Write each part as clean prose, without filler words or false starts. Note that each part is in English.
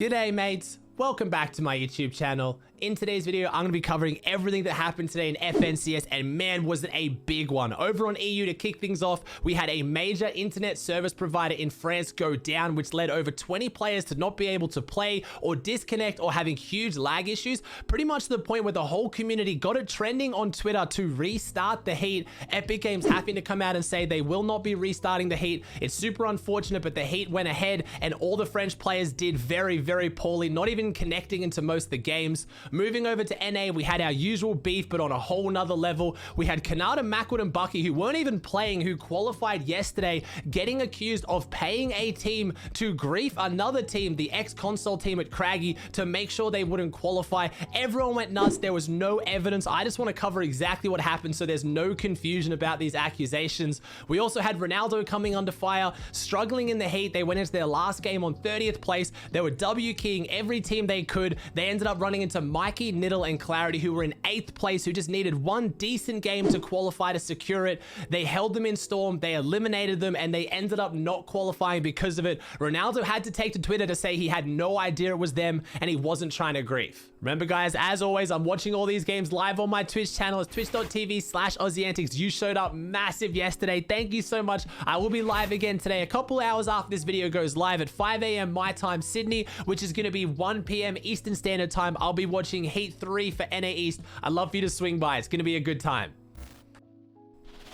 G'day mates, welcome back to my YouTube channel. In today's video, I'm going to be covering everything that happened today in FNCS, and man, was it a big one. Over on EU, to kick things off, we had a major internet service provider in France go down, which led over 20 players to not be able to play or disconnect or having huge lag issues, pretty much to the point where the whole community got it trending on Twitter to restart the Heat. Epic Games having to come out and say they will not be restarting the Heat. It's super unfortunate, but the Heat went ahead and all the French players did very, very poorly, not even connecting into most of the games. Moving over to NA, we had our usual beef, but on a whole nother level. We had Khanada, Macwood, and Bucky, who weren't even playing, who qualified yesterday, getting accused of paying a team to grief another team, the ex-console team at Craggy, to make sure they wouldn't qualify. Everyone went nuts. There was no evidence. I just want to cover exactly what happened so there's no confusion about these accusations. We also had Ronaldo coming under fire, struggling in the Heat. They went into their last game on 30th place. They were W-keying every team they could. They ended up running into Mikey, Niddle, and Clarity, who were in 8th place, who just needed one decent game to qualify to secure it. They held them in Storm, they eliminated them, and they ended up not qualifying because of it. Ronaldo had to take to Twitter to say he had no idea it was them, and he wasn't trying to grief. Remember guys, as always, I'm watching all these games live on my Twitch channel. It's twitch.tv/Aussie Antics. You showed up massive yesterday. Thank you so much. I will be live again today, a couple hours after this video goes live at 5 a.m. my time, Sydney, which is going to be 1 p.m. Eastern Standard Time. I'll be watching Heat 3 for NA East. I'd love for you to swing by. It's going to be a good time.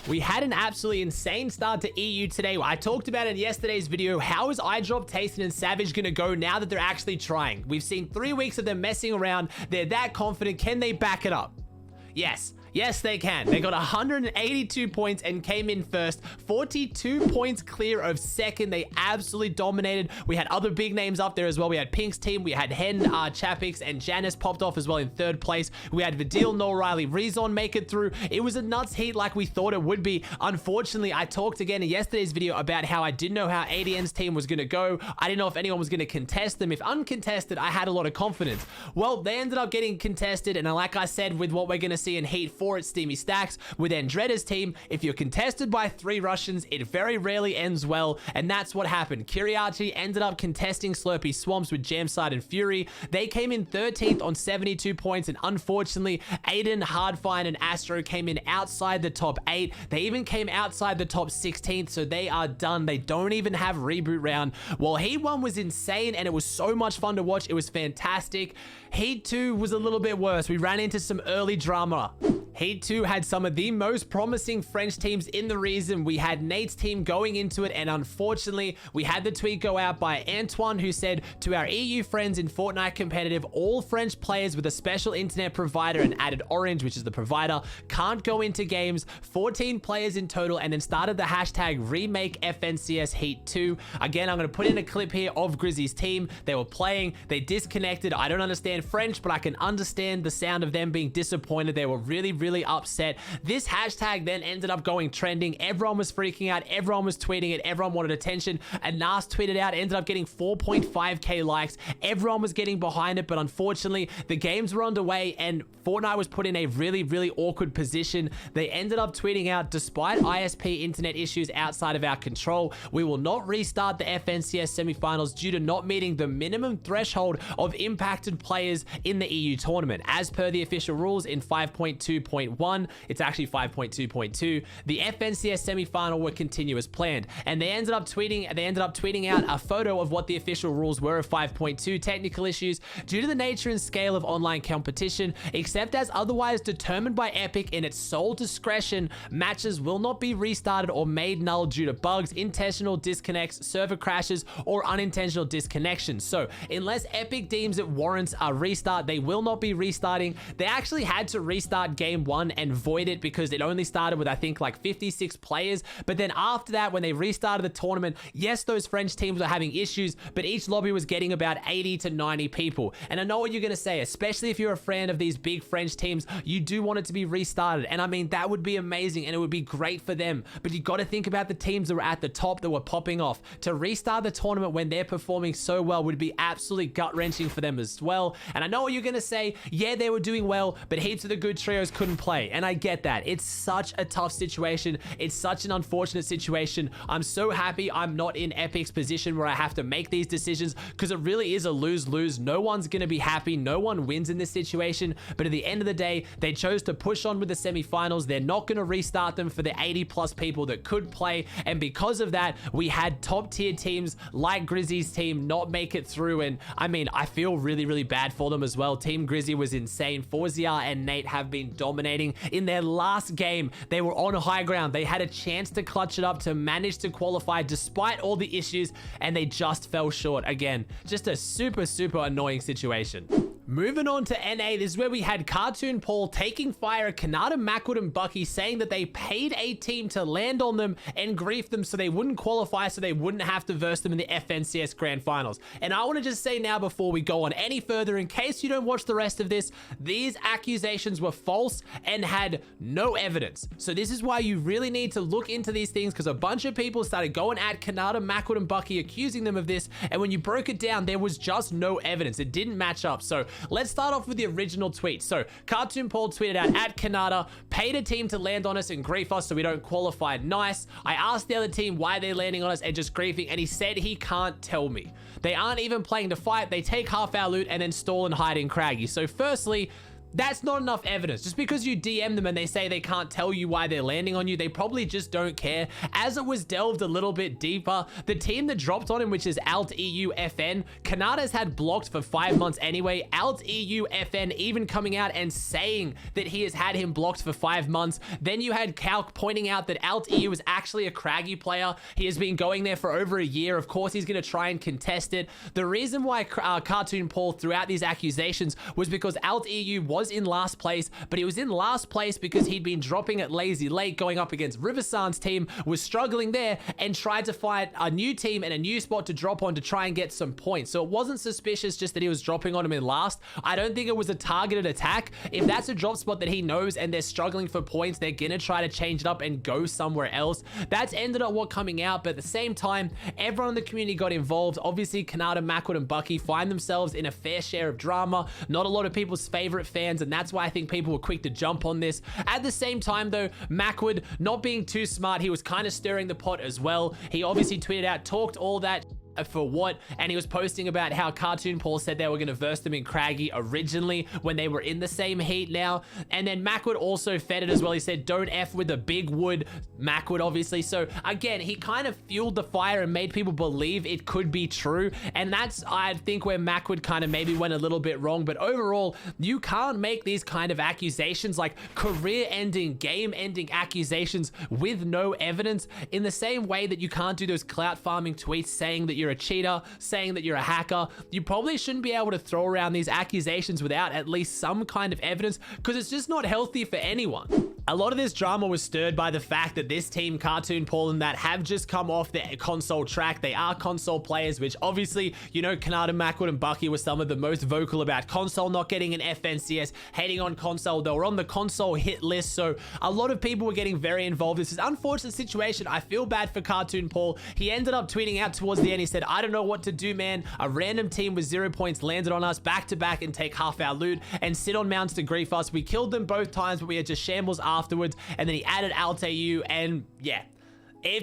We had an absolutely insane start to EU today. I talked about it in yesterday's video. How is iDrop, Tayson, and Savage going to go now that they're actually trying? We've seen 3 weeks of them messing around. They're that confident. Can they back it up? Yes. Yes, they can. They got 182 points and came in first. 42 points clear of second. They absolutely dominated. We had other big names up there as well. We had Pink's team. We had Hen, Chapix, and Janice popped off as well in 3rd place. We had Vidil, Noel Riley, Rezon make it through. It was a nuts heat like we thought it would be. Unfortunately, I talked again in yesterday's video about how I didn't know how ADN's team was going to go. I didn't know if anyone was going to contest them. If uncontested, I had a lot of confidence. Well, they ended up getting contested, and like I said, with what we're going to see in Heat 4 at Steamy Stacks with Andretta's team, if you're contested by 3 Russians, it very rarely ends well, and that's what happened. Kiriachi ended up contesting Slurpy Swamps with Jamside and Fury. They came in 13th on 72 points, and unfortunately, Aiden, Hardfine, and Astro came in outside the top 8. They even came outside the top 16th, so they are done. They don't even have reboot round. Well, Heat 1 was insane, and it was so much fun to watch. It was fantastic. Heat 2 was a little bit worse. We ran into some early drama. Heat 2 had some of the most promising French teams in the region. We had Nate's team going into it, and unfortunately, we had the tweet go out by Antoine, who said, to our EU friends in Fortnite competitive, all French players with a special internet provider, and added Orange, which is the provider, can't go into games. 14 players in total, and then started the hashtag remake FNCS Heat 2. Again, I'm going to put in a clip here of Grizzy's team. They were playing, they disconnected. I don't understand French, but I can understand the sound of them being disappointed. They were really upset. This hashtag then ended up going trending. Everyone was freaking out. Everyone was tweeting it. Everyone wanted attention. And Nas tweeted out, ended up getting 4.5k likes. Everyone was getting behind it, but unfortunately, the games were underway and Fortnite was put in a really awkward position. They ended up tweeting out, despite ISP internet issues outside of our control, we will not restart the FNCS semifinals due to not meeting the minimum threshold of impacted players in the EU tournament. As per the official rules in 5.2.1, it's actually 5.2.2, the FNCS semifinal will continue as planned. And they ended up tweeting out a photo of what the official rules were of 5.2 technical issues due to the nature and scale of online competition, except as otherwise determined by Epic in its sole discretion, matches will not be restarted or made null due to bugs, intentional disconnects, server crashes, or unintentional disconnections. So unless Epic deems it warrants a restart, they will not be restarting. They actually had to restart game 1 and void it because it only started with, I think, like 56 players. But then after that, when they restarted the tournament, yes, those French teams were having issues, but each lobby was getting about 80 to 90 people. And I know what you're going to say, especially if you're a fan of these big French teams, you do want it to be restarted. And I mean, that would be amazing and it would be great for them. But you got to think about the teams that were at the top that were popping off. To restart the tournament when they're performing so well would be absolutely gut-wrenching for them as well. And I know what you're going to say, yeah, they were doing well, but heaps of the good trios couldn't couldn't play. And I get that. It's such a tough situation. It's such an unfortunate situation. I'm so happy I'm not in Epic's position where I have to make these decisions, because it really is a lose-lose. No one's going to be happy. No one wins in this situation. But at the end of the day, they chose to push on with the semifinals. They're not going to restart them for the 80 plus people that could play. And because of that, we had top tier teams like Grizzy's team not make it through. And I mean, I feel really, really bad for them as well. Team Grizzy was insane. Forziar and Nate have been dominating. In their last game, they were on high ground. They had a chance to clutch it up, to manage to qualify despite all the issues, and they just fell short. Again, just a super, super annoying situation. Moving on to NA, this is where we had Cartoon Paul taking fire at Khanada, Macwood, and Bucky, saying that they paid a team to land on them and grief them so they wouldn't qualify, so they wouldn't have to verse them in the FNCS Grand Finals. And I want to just say now, before we go on any further, in case you don't watch the rest of this, these accusations were false and had no evidence. So this is why you really need to look into these things, because a bunch of people started going at Khanada, Macwood, and Bucky, accusing them of this, and when you broke it down, there was just no evidence. It didn't match up. So let's start off with the original tweet. So Cartoon Paul tweeted out, at Khanada, paid a team to land on us and grief us so we don't qualify. Nice. I asked the other team why they're landing on us and just griefing, and he said he can't tell me. They aren't even playing to fight. They take half our loot and then stall and hide in Craggy. So firstly, that's not enough evidence. Just because you DM them and they say they can't tell you why they're landing on you, they probably just don't care. As it was delved a little bit deeper, the team that dropped on him, which is Alt EU FN, Khanada's had blocked for 5 months anyway. Alt EU FN even coming out and saying that he has had him blocked for 5 months. Then you had Calc pointing out that Alt EU is actually a Craggy player. He has been going there for over a year. Of course, he's going to try and contest it. The reason why Cartoon Paul threw out these accusations was because Alt EU was in last place, but he was in last place because he'd been dropping at Lazy Lake, going up against Riversan's team, was struggling there, and tried to find a new team and a new spot to drop on to try and get some points. So it wasn't suspicious just that he was dropping on him in last. I don't think it was a targeted attack. If that's a drop spot that he knows and they're struggling for points, they're gonna try to change it up and go somewhere else. That's ended up what coming out, but at the same time, everyone in the community got involved. Obviously, Khanada, Macwood, and Bucky find themselves in a fair share of drama. Not a lot of people's favorite fans, and that's why I think people were quick to jump on this. At the same time though, Macwood not being too smart, he was kind of stirring the pot as well. He obviously tweeted out, talked all that for what, and he was posting about how Cartoon Paul said they were going to verse them in Craggy originally when they were in the same heat now. And then Macwood also fed it as well. He said, don't F with the big wood, Macwood obviously. So again, he kind of fueled the fire and made people believe it could be true. And that's, I think, where Macwood kind of maybe went a little bit wrong. But overall, you can't make these kind of accusations, like career-ending, game-ending accusations with no evidence, in the same way that you can't do those clout farming tweets saying that you're a cheater, saying that you're a hacker. You probably shouldn't be able to throw around these accusations without at least some kind of evidence, because it's just not healthy for anyone. A lot of this drama was stirred by the fact that this team, Cartoon Paul and that, have just come off the console track. They are console players, which obviously, you know, Khanada, Macwood, and Bucky were some of the most vocal about console not getting an FNCS, hating on console. They were on the console hit list, so a lot of people were getting very involved. This is an unfortunate situation. I feel bad for Cartoon Paul. He ended up tweeting out towards the end. He said, I don't know what to do, man. A random team with 0 points landed on us back to back and take half our loot and sit on mounts to grief us. We killed them both times, but we had just shambles afterwards. And then he added Alt AU, and yeah,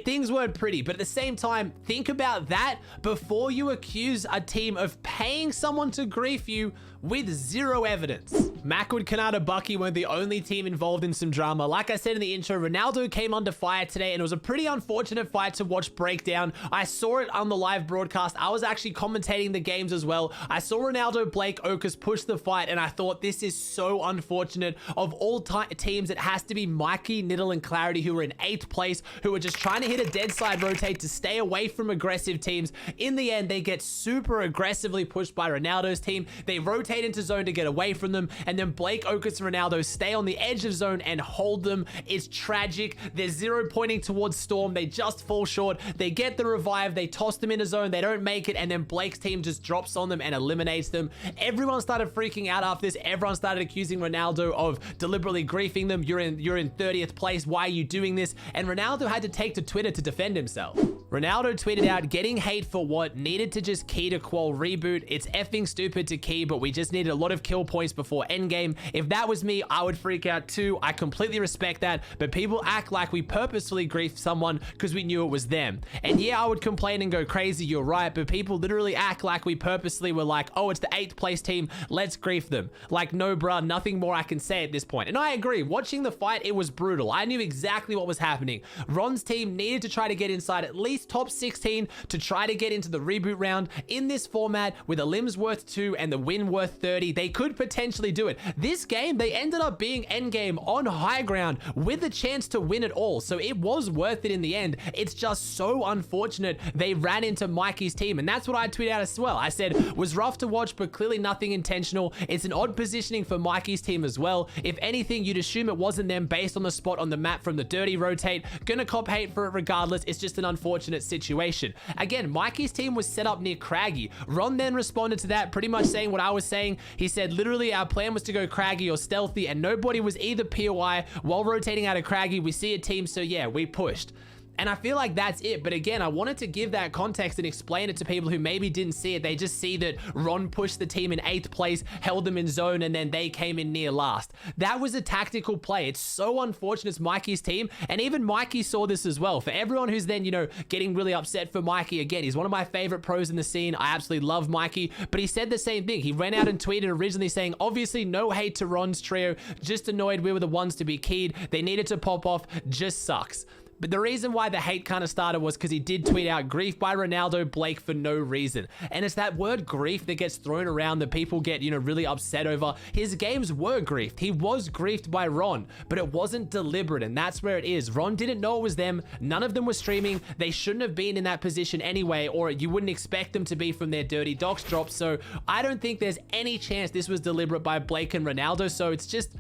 things weren't pretty. But at the same time, think about that before you accuse a team of paying someone to grief you with zero evidence. Macwood, Khanada, Bucky weren't the only team involved in some drama. Like I said in the intro, Ronaldo came under fire today, and it was a pretty unfortunate fight to watch break down. I saw it on the live broadcast. I was actually commentating the games as well. I saw Ronaldo, Blake, Okus push the fight, and I thought, this is so unfortunate. Of all teams, it has to be Mikey, Niddle, and Clarity, who were in 8th place, who were just trying to hit a dead side rotate to stay away from aggressive teams. In the end, they get super aggressively pushed by Ronaldo's team. They rotate into zone to get away from them, and then Blake, Okus, and Ronaldo stay on the edge of zone and hold them. It's tragic. They're 0 pointing towards Storm. They just fall short. They get the revive. They toss them into zone. They don't make it, and then Blake's team just drops on them and eliminates them. Everyone started freaking out after this. Everyone started accusing Ronaldo of deliberately griefing them. You're in 30th place. Why are you doing this? And Ronaldo had to take to Twitter to defend himself. Ronaldo tweeted out, getting hate for what? Needed to just key to qual reboot. It's effing stupid to key, but we just needed a lot of kill points before any endgame. If that was me, I would freak out too. I completely respect that, but people act like we purposefully griefed someone because we knew it was them. And yeah, I would complain and go crazy, you're right, but people literally act like we purposely were like, oh, it's the 8th place team, let's grief them. Like, no bruh, nothing more I can say at this point. And I agree, watching the fight, it was brutal. I knew exactly what was happening. Ron's team needed to try to get inside at least top 16 to try to get into the reboot round. In this format, with a limbs worth 2 and the win worth 30, they could potentially do it. This game, they ended up being endgame on high ground with a chance to win it all, so it was worth it in the end. It's just so unfortunate they ran into Mikey's team, and that's what I tweeted out as well. I said, was rough to watch, but clearly nothing intentional. It's an odd positioning for Mikey's team as well. If anything, you'd assume it wasn't them based on the spot on the map from the dirty rotate. Gonna cop hate for it regardless. It's just an unfortunate situation. Again, Mikey's team was set up near Craggy. Ron then responded to that, pretty much saying what I was saying. He said, literally, our plan was to go Craggy or Stealthy, and nobody was either POI. While rotating out of Craggy, we see a team, so yeah, we pushed. And I feel like that's it. But again, I wanted to give that context and explain it to people who maybe didn't see it. They just see that Ron pushed the team in 8th place, held them in zone, and then they came in near last. That was a tactical play. It's so unfortunate it's Mikey's team. And even Mikey saw this as well. For everyone who's then, you know, getting really upset for Mikey, again, he's one of my favorite pros in the scene. I absolutely love Mikey. But he said the same thing. He ran out and tweeted originally saying, obviously no hate to Ron's trio. Just annoyed we were the ones to be keyed. They needed to pop off. Just sucks. But the reason why the hate kind of started was because he did tweet out grief by Ronaldo Blake for no reason. And it's that word grief that gets thrown around that people get, you know, really upset over. His games were griefed. He was griefed by Ron, but it wasn't deliberate, and that's where it is. Ron didn't know it was them. None of them were streaming. They shouldn't have been in that position anyway, or you wouldn't expect them to be from their dirty docs drops. So I don't think there's any chance this was deliberate by Blake and Ronaldo. So it's just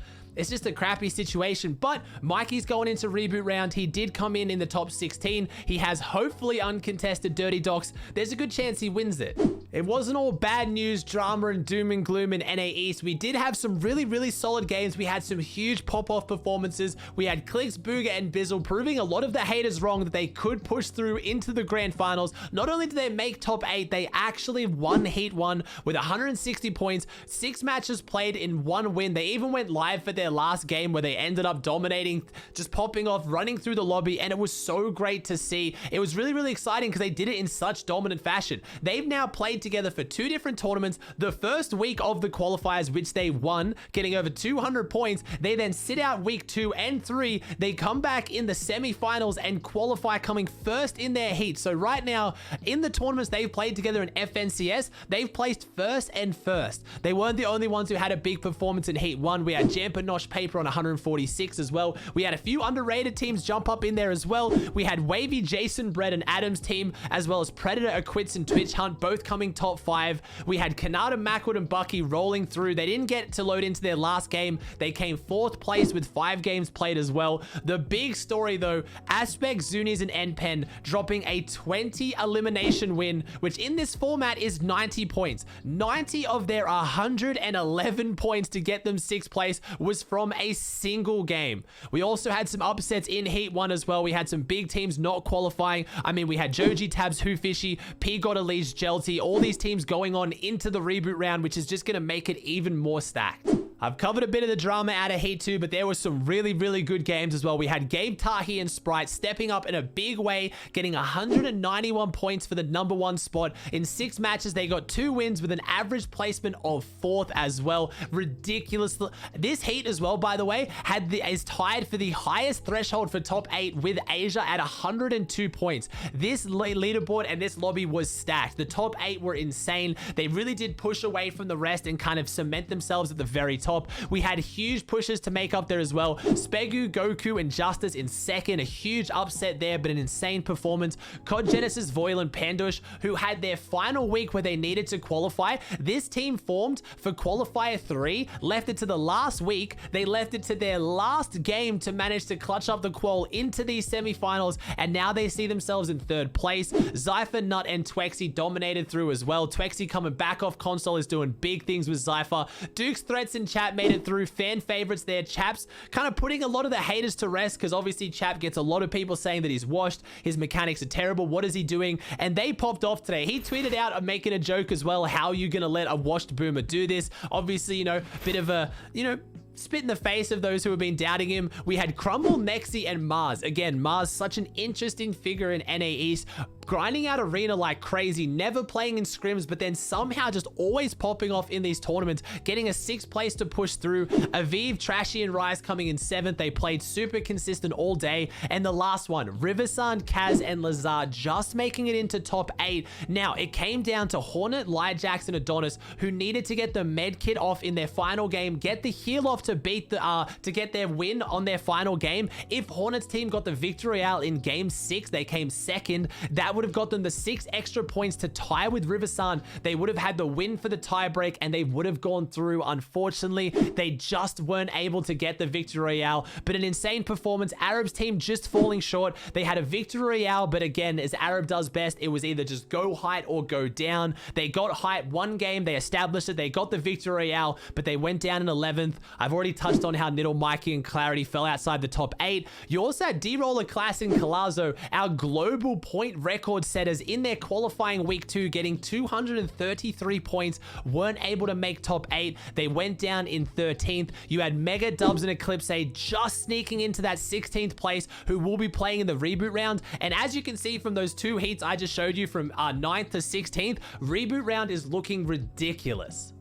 a crappy situation. But Mikey's going into reboot round. He did come in the top 16. He has hopefully uncontested dirty docs. There's a good chance he wins it. It wasn't all bad news, drama, and doom and gloom in NA East. We did have some really solid games. We had some huge pop-off performances. We had Clicks, Booga, and Bizzle proving a lot of the haters wrong that they could push through into the grand finals. Not only did they make top 8, they actually won Heat 1 with 160 points, 6 matches played in 1 win. They even went live for their last game where they ended up dominating, just popping off, running through the lobby, and it was so great to see. It was really exciting because they did it in such dominant fashion. They've now played together for 2 different tournaments. The first week of the qualifiers, which they won, getting over 200 points. They then sit out week 2 and 3. They come back in the semi-finals and qualify, coming first in their heat. So right now, in the tournaments they've played together in FNCS, they've placed first and first. They weren't the only ones who had a big performance in Heat 1. We had Jamper Nosh Paper on 146 as well. We had a few underrated teams jump up in there as well. We had Wavy, Jason, Brett, and Adam's team, as well as Predator, Acquits, and Twitch Hunt, both coming top 5. We had Khanada, Macwood, and Bucky rolling through. They didn't get to load into their last game. They came 4th place with 5 games played as well. The big story though, Aspect, Zunies, and NPen dropping a 20 elimination win, which in this format is 90 points. 90 of their 111 points to get them 6th place was from a single game. We also had some upsets in Heat 1 as well. We had some big teams not qualifying. I mean, we had Joji, Tabs, Who Fishy, P got Elise, Jelty, all these teams going on into the reboot round, which is just going to make it even more stacked. I've covered a bit of the drama out of Heat 2, but there were some really good games as well. We had Gabe, Tahi, and Sprite stepping up in a big way, getting 191 points for the #1 spot. In 6 matches, they got 2 wins with an average placement of 4th as well. Ridiculous. This Heat as well, by the way, is tied for the highest threshold for top 8 with Asia at 102 points. This leaderboard and this lobby was stacked. The top 8 were insane. They really did push away from the rest and kind of cement themselves at the very top. We had huge pushes to make up there as well. Spegu, Goku, and Justice in 2nd. A huge upset there, but an insane performance. COD Genesis, Voil, and Pandush, who had their final week where they needed to qualify. This team formed for qualifier 3, left it to the last week. They left it to their last game to manage to clutch up the qual into these semifinals, and now they see themselves in 3rd place. Zypher, Nut, and Twexy dominated through as well. Twexy coming back off console is doing big things with Zypher. Duke's threats in chat Chap made it through. Fan favorites there. Chap's kind of putting a lot of the haters to rest because obviously Chap gets a lot of people saying that he's washed. His mechanics are terrible. What is he doing? And they popped off today. He tweeted out, I'm making a joke as well. How are you going to let a washed boomer do this? Obviously, you know, bit of a, you know, spit in the face of those who have been doubting him. We had Crumble, Nexi, and Mars. Again, Mars, such an interesting figure in NA East, grinding out arena like crazy, never playing in scrims, but then somehow just always popping off in these tournaments, getting a 6th place to push through. Aviv, Trashy, and Rise coming in 7th. They played super consistent all day. And the last one, Riversun, Kaz, and Lazar just making it into top 8. Now, it came down to Hornet, Lijax, and Adonis, who needed to get the med kit off in their final game, get the heal off to beat the to get their win on their final game. If Hornets team got the victory royale in game 6, they came 2nd. That would have got them the 6 extra points to tie with Riversun. They would have had the win for the tiebreak and they would have gone through. Unfortunately, they just weren't able to get the victory royale, but an insane performance. Arab's team just falling short. They had a victory royale, but again, as Arab does best, it was either just go height or go down. They got height one game, they established it, they got the victory royale, but they went down in 11th. I've already touched on how Niddle, Mikey, and Clarity fell outside the top 8. You also had D-Roller, Class, and Colazo, our global point record setters in their qualifying week 2, getting 233 points, weren't able to make top 8. They went down in 13th. You had Mega, Dubs, and Eclipse just sneaking into that 16th place, who will be playing in the reboot round. And as you can see from those 2 heats I just showed you from 9th to 16th, reboot round is looking ridiculous.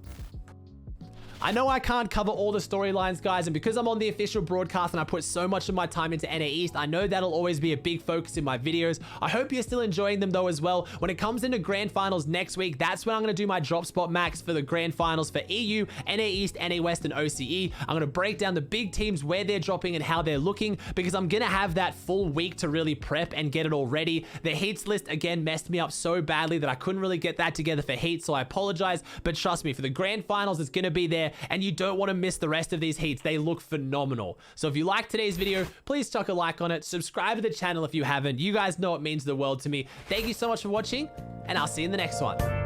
I know I can't cover all the storylines, guys, and because I'm on the official broadcast and I put so much of my time into NA East, I know that'll always be a big focus in my videos. I hope you're still enjoying them though as well. When it comes into grand finals next week, that's when I'm going to do my drop spot max for the grand finals for EU, NA East, NA West, and OCE. I'm going to break down the big teams, where they're dropping and how they're looking, because I'm going to have that full week to really prep and get it all ready. The heats list, again, messed me up so badly that I couldn't really get that together for heats, so I apologize, but trust me, for the grand finals, it's going to be there. And you don't want to miss the rest of these heats. They look phenomenal. So if you liked today's video, please chuck a like on it. Subscribe to the channel if you haven't. You guys know it means the world to me. Thank you so much for watching, and I'll see you in the next one.